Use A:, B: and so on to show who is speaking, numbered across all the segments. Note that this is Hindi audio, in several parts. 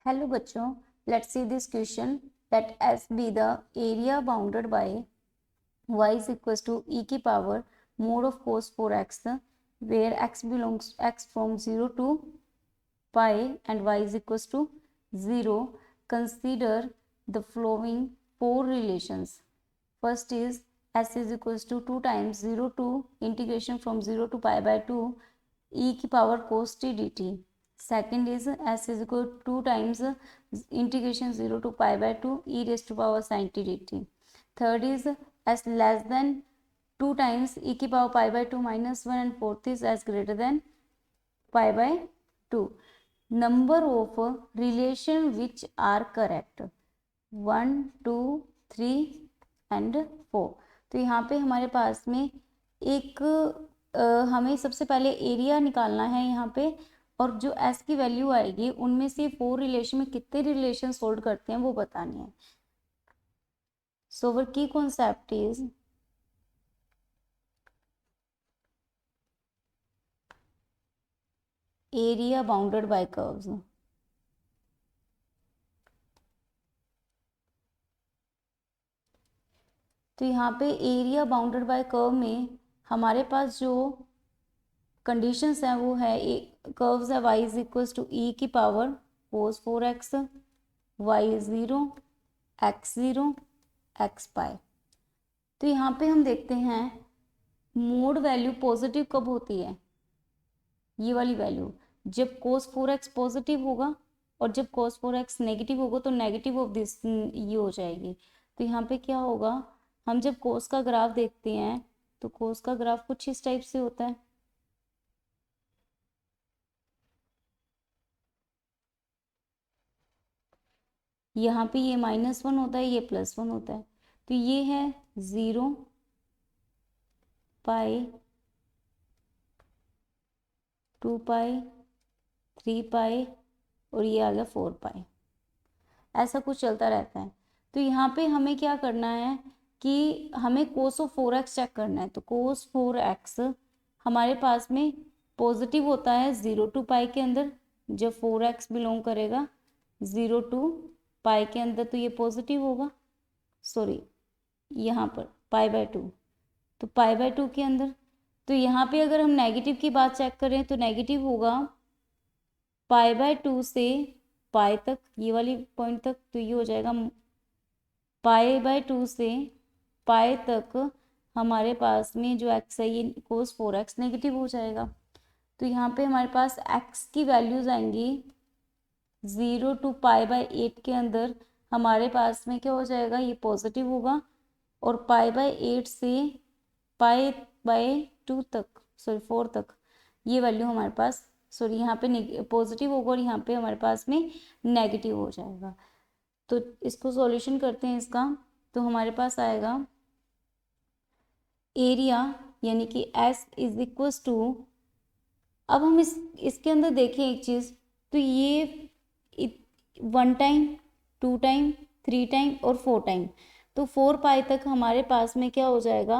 A: हेलो बच्चों, let's see this question that S be the area bounded by y is equals to e की power mod of cos 4x where x from 0 to pi and y is equals to 0. Consider the following four relations. First is s is equals to 2 times 0 to integration from 0 to pi by 2 e की power cos t dt. Second is s is equal to 2 times integration 0 to pi by 2 e raised to power sin t dt. Third is s less than 2 times e की power pi by 2 minus 1 and fourth is s greater than pi by 2. Number of relation which are correct 1 2 3 and 4. तो यहाँ पे हमारे पास में एक हमें सबसे पहले एरिया निकालना है यहाँ पे, और जो s की वैल्यू आएगी उनमें से 4 रिलेशन में कितने रिलेशन सोल्व करते हैं वो बतानी है. सो अवर की concept is area bounded by curves. तो यहाँ पे एरिया बाउंडेड बाय कर्व में हमारे पास जो कंडीशंस हैं वो है कर्व्स है y is equals to e की power cos 4x, y 0, x 0, x pi. तो यहाँ पे हम देखते हैं मोड वैल्यू पॉजिटिव कब होती है, ये वाली वैल्यू जब cos 4x पॉजिटिव होगा, और जब cos 4x नेगेटिव होगा तो नेगेटिव ऑफ दिस ये हो जाएगी. तो यहाँ पे क्या होगा, हम जब cos का ग्राफ देखते हैं तो cos का ग्राफ कुछ इस टाइप से होता है. यहाँ पे ये -1 होता है, ये +1 होता है. तो ये है 0 पाई 2 पाई 3 पाई और ये आ गया 4 पाई. ऐसा कुछ चलता रहता है. तो यहाँ पे हमें क्या करना है कि हमें cos ऑफ 4x चेक करना है. तो cos 4x हमारे पास में पॉजिटिव होता है 0 टू पाई के अंदर, जब 4x बिलोंग करेगा 0 टू पाई के अंदर तो ये पॉजिटिव होगा. सॉरी, यहाँ पर पाई बाय 2, तो पाई बाय 2 के अंदर. तो यहाँ पे अगर हम नेगेटिव की बात चेक करें तो नेगेटिव होगा पाई बाय 2 से पाई तक, ये वाली पॉइंट तक. तो ये हो जाएगा पाई बाय 2 से पाई तक हमारे पास में जो x है ये cos 4x नेगेटिव हो जाएगा. तो यहाँ पे हमारे पास x की वैल्यूज आएंगी 0 टू पाई बाय 8 के अंदर हमारे पास में क्या हो जाएगा, ये पॉजिटिव होगा. और पाई बाय 8 से पाई बाय 2 तक, सॉरी 4 तक, ये वैल्यू हमारे पास, सॉरी यहाँ पे पॉजिटिव होगा और यहाँ पे हमारे पास में नेगेटिव हो जाएगा. तो इसको सॉल्यूशन करते हैं इसका. तो हमारे पास आएगा एरिया यानी कि s इज इक्वल्स टू, अब हम इसके अंदर देखें एक चीज़. तो ये 1 टाइम 2 टाइम 3 टाइम और 4 टाइम, तो 4 पाई तक हमारे पास में क्या हो जाएगा,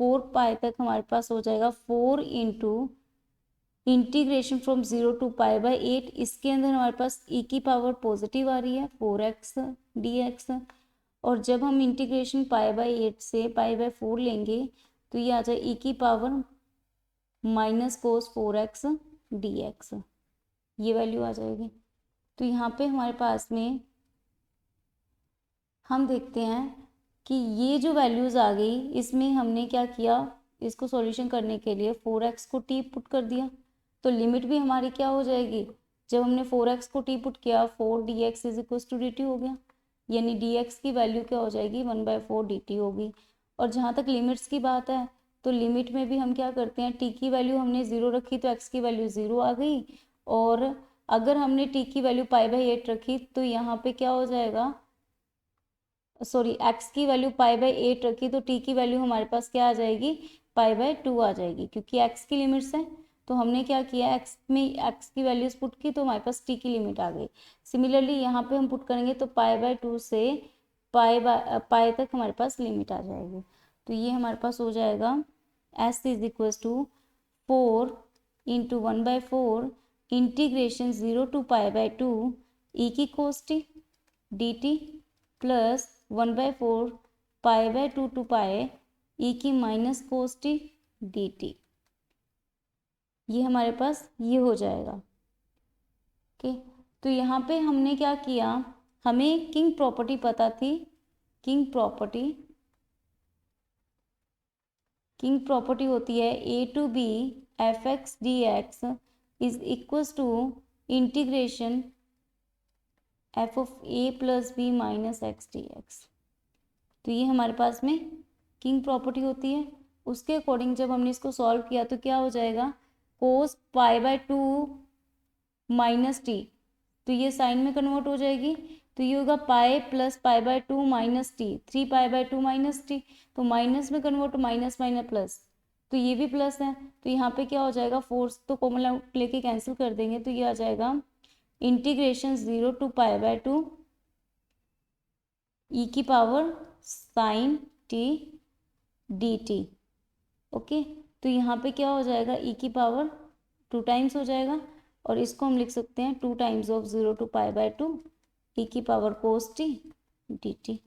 A: 4 पाई तक हमारे पास हो जाएगा 4 into integration from 0 to pi by 8. इसके अंदर हमारे पास e की पावर पॉजिटिव आ रही है 4x dx, और जब हम इंटीग्रेशन पाई बाय 8 से पाई बाय 4 लेंगे तो ये आ जाए e की power minus cos 4x dx, ये वैल्यू आ जाएगी. तो यहाँ पे हमारे पास में हम देखते हैं कि ये जो वैल्यूज़ आ गई, इसमें हमने क्या किया, इसको सॉल्यूशन करने के लिए 4x को t पुट कर दिया. तो लिमिट भी हमारी क्या हो जाएगी, जब हमने 4x को t पुट किया 4 dx is equal to dt हो गया, यानी dx की वैल्यू क्या हो जाएगी 1/4 dt होगी. और जहाँ तक लिमिट्स की बात है तो लिमिट में भी हम क्या करते हैं, t की वैल्यू हमने 0 रखी तो x की वैल्यू 0 आ गई, और अगर हमने t की वैल्यू पाई बाय 8 रखी तो यहाँ पे क्या हो जाएगा, सॉरी x की वैल्यू पाई बाय 8 रखी तो t की वैल्यू हमारे पास क्या आ जाएगी, पाई बाय 2 आ जाएगी, क्योंकि x की लिमिट्स है. तो हमने क्या किया, x में x की वैल्यूज पुट की तो हमारे पास t की लिमिट आ गई. सिमिलरली यहाँ पे हम पुट करेंगे तो पाई बाय 2 से पाई तक हमारे पास लिमिट आ जाएगी. तो ये हमारे पास हो जाएगा s is equal to 4 into 1/4 integration 0 to π/2 e की cos t dt plus 1/4 π/2 to π e की माइनस cos t dt। ये हमारे पास ये हो जाएगा। ओके, तो यहाँ पे हमने क्या किया, हमें किंग प्रॉपर्टी पता थी। किंग प्रॉपर्टी होती है a to b fx dx is equals to integration f of a plus b minus x dx। तो ये हमारे पास में किंग प्रॉपर्टी होती है। उसके अकॉर्डिंग जब हमने इसको सॉल्व किया तो क्या हो जाएगा, cos π/2 माइनस टी, तो ये साइन में कन्वर्ट हो जाएगी, तो ये होगा pi plus π/2 minus T, 3 π/2 minus T, तो माइनस में कन्वर्ट, माइनस माइनस प्लस, तो ये भी प्लस है, तो यहाँ पे क्या हो जाएगा, फोर्स तो कॉमन आउट लेके कैंसिल कर देंगे, तो ये आ जाएगा इंटीग्रेशन 0 to π/2 e की power sine T D T. Okay, तो यहाँ पे क्या हो जाएगा, e की पावर 2 टाइम्स हो जाएगा, और इसको हम लिख सकते हैं 2 टाइम्स ऑफ 0 to π/2 e की power cos t dt।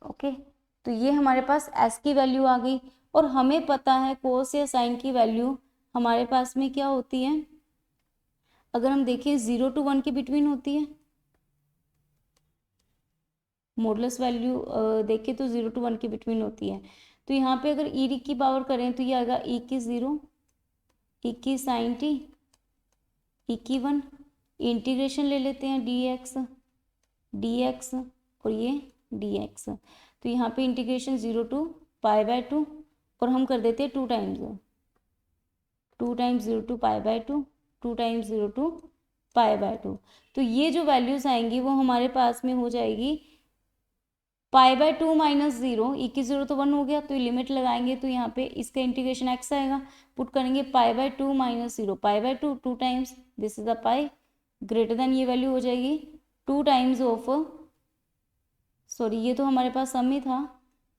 A: Okay, तो ये हमारे पास s की वैल्यू आ गई, और हमें पता है cos या sin की वैल्यू हमारे पास में क्या होती है, अगर हम देखें 0 to 1 के बिटवीन होती है। मॉडुलस वैल्यू देखें तो 0 to 1 के बिटवीन होती है। तो यहाँ पे अगर e की पावर करें तो ये आएगा e की 0, e की साइन टी, e की 1, इंटीग्रेशन ले लेते हैं dx और ये dx, तो यहाँ पे इंटीग्रेशन 0 to π/2 और हम कर देते हैं 2 टाइम्स 0 to π/2, 2 टाइम्स 0 to π/2, तो ये जो वैल्यूज आएंगी वो हमारे पास में हो जाएगी π/2 माइनस 0, e की 0 तो 1 हो गया, तो लिमिट लगाएंगे तो यहाँ पे इसका इंटीग्रेशन x आएगा, पुट करेंगे π/2 minus 0, π/2 2 times, this is a pi greater than, ये वैल्यू हो जाएगी 2 टाइम्स ऑफ, सॉरी ये तो हमारे पास सम ही था,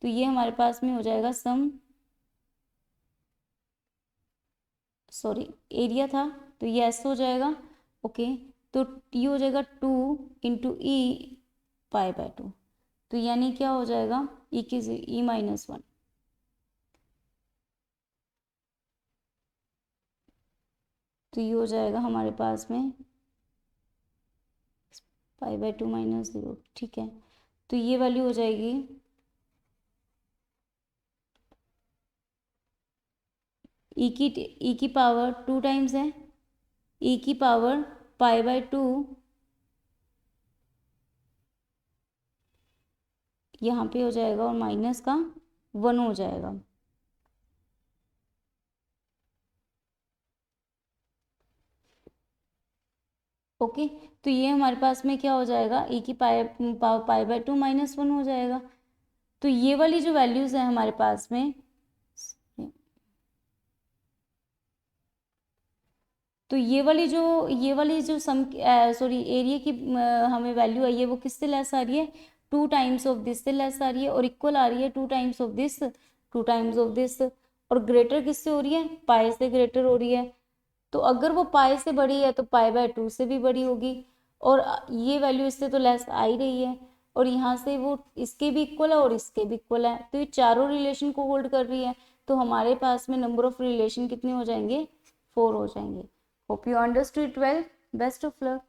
A: तो ये हमारे पास में हो जाएगा सम, सॉरी एरिया था, तो ये s हो जाएगा। ओके, तो ये हो जाएगा 2 इंटू ई π/2, तो यानी क्या हो जाएगा, e की e माइनस 1, तो ये हो जाएगा हमारे पास में π/2 माइनस 0। ठीक है, तो ये वैल्यू हो जाएगी e की पावर 2 टाइम्स है, e की पावर π/2 यहाँ पे हो जाएगा और माइनस का 1 हो जाएगा। ओके, तो ये हमारे पास में क्या हो जाएगा, e की π/2 माइनस 1 हो जाएगा। तो ये वाली जो वैल्यूज है हमारे पास में, तो ये वाली जो सम सॉरी एरिया की हमें वैल्यू आई है वो किससे लेस आ रही है, 2 टाइम्स ऑफ दिस से लेस आ रही है, और इक्वल आ रही है 2 times of this, 2 times of this, और ग्रेटर किससे हो रही है, पाई से ग्रेटर हो रही है। तो अगर वो पाई से बड़ी है तो π/2 से भी बड़ी होगी, और ये वैल्यू इससे तो लेस आ ही रही है, और यहाँ से वो इसके भी इक्वल है और इसके भी इक्वल है, तो ये चारों रिलेशन को होल्ड कर रही है, तो हमारे पास में नंबर ऑफ रिलेशन कितने हो जाएंगे, 4 हो जाएंगे। Hope you understood 12, best of luck.